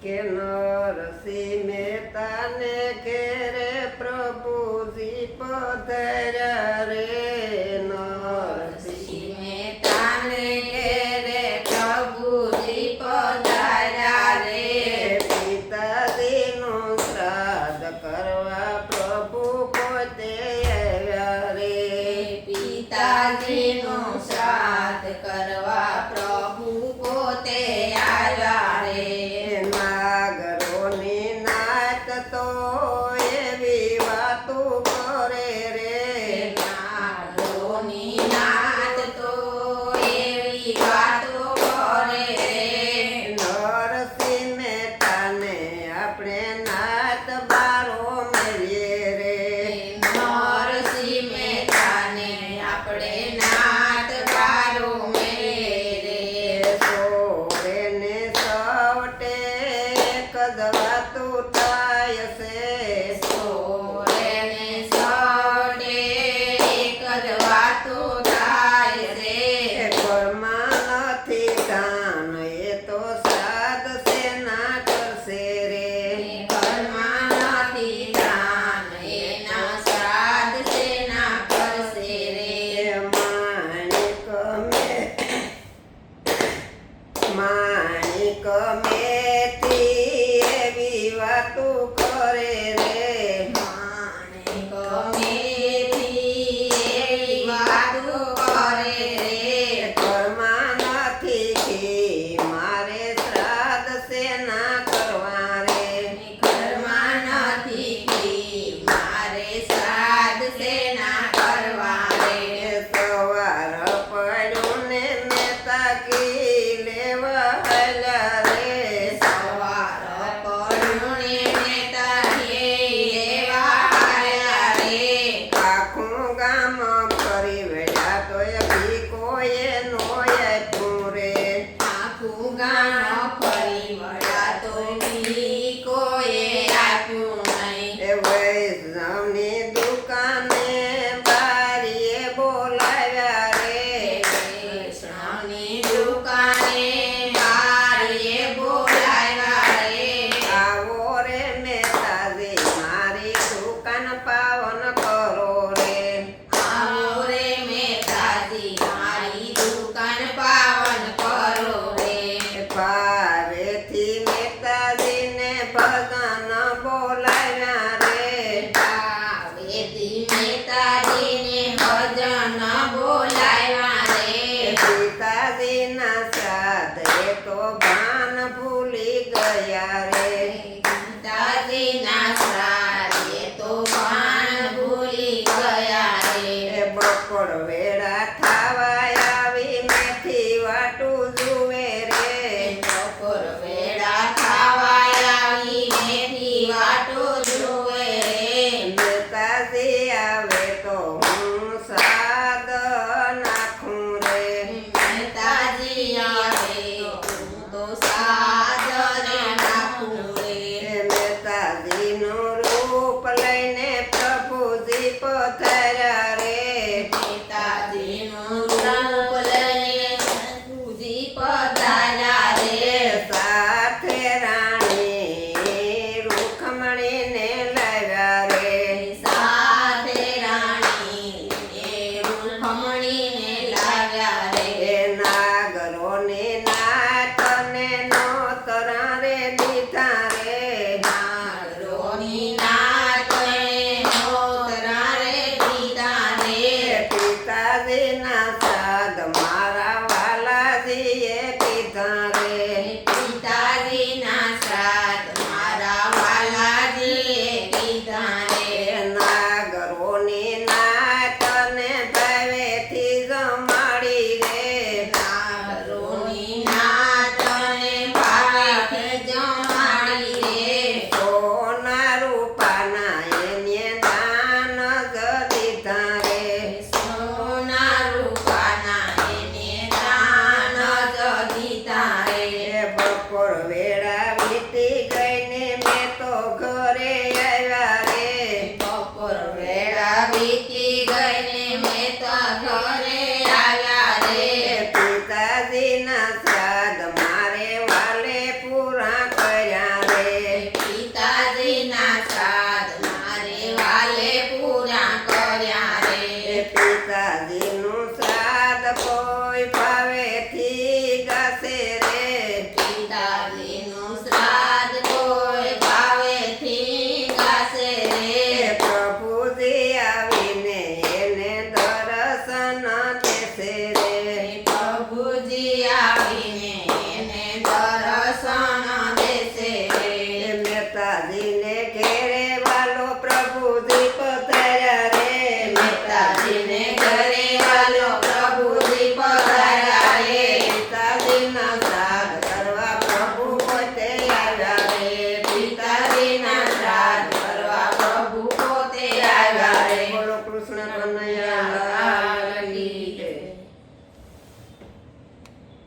કે નરસિંહ મહેતાને ઘેરે પ્રભુજી પધાર્યા રે નરસિંહ મહેતાને ઘેરે પ્રભુજી પધાર્યા રે પિતાજીનું શ્રાદ્ધ કરવા પ્રભુ પોતે આવ્યા રે પિતાજીનું શ્રાદ્ધ કરવા પ્રભુ પોતે આવ્યા રે નાગરોની નાત તો એવી વાતો કરે રે નાગરોની નાત તો એવી વાતો કરે રે નરસિંહ મહેતાને આપણે નાત બારો મળીએ રે નરસિંહ મહેતાને આપણે નાત બારો મેળે રે સોળે ને સવટે એક જ વાતો થાય છે સોળે ને સવટે એક જ વાતો થાય રે ઘરમાં નથી કાન એ તો શ્રાદ્ધ સેના કરશે રે ઘરમાં નથી દાન એના શ્રાદ્ધ સેના કરશે રે માણિક મેથી એવી વાતો કરે રે માણિક મેથી એવી વાતો કરે રે ઘરમાં નથી ઘી મારે શ્રાદ્ધ સેના કરવા રે ઘરમાં નથી ઘી મારે શ્રાદ્ધ સેના કરવા રે સવાર પડ્યું ને મહેતા ઘી લેવા હાલ્યા રે સવાર પડ્યું ને મહેતા ઘી લેવા આવ્યા રે આખું ગામ ફરી વળ્યા તોય ઘી કોઈએ નો આપ્યું રે આખું ગામ ફરી વળ્યા તો ઘી કોઈએ આપ્યું નહીં એ વૈષ્ણવની દુકાને બારીએ બોલાવ્યા રે વૈષ્ણવની દુકાને બારીએ બોલાવ્યા રે આવો રે મહેતાજી મારી દુકાન પાવન કરો રે આવો રે મહેતાજી મારી દુકાન પાવન કરો રે પારેથી મહેતાજીને ભગવાન બોલાવ્યા રે ભાવેથી મહેતાજીને ભજન બોલાવ્યા રે પિતાજીના શ્રાદ્ધ એ તો ભાન ભૂલી ગયા રે પિતાજીના શ્રાદ્ધે તો ભાન ભૂલી ગયા રે એ બપોર વેળા થાવા આવી મેથી વાટું જુએ રે બપોર વેળા ખાવા આવી મેથી વાટો જુએ રે મહેતાજી આવે તો હું શ્રાદ્ધ નાખું રે મહેતાજી આવે હું તો સાદરે નાખું રે મહેતાજીનું રૂપ લઈને પ્રભુજી પધાર્યા રે પિતાજીનું રૂપ લઈને પ્રભુજી પધાર્યા રે સાથે રાણી રૂખમણીને લાવ્યા રે સાથે રાણી એ રૂખમણીને લાવ્યા રે એ નાગરોની નાતને નો તરા રે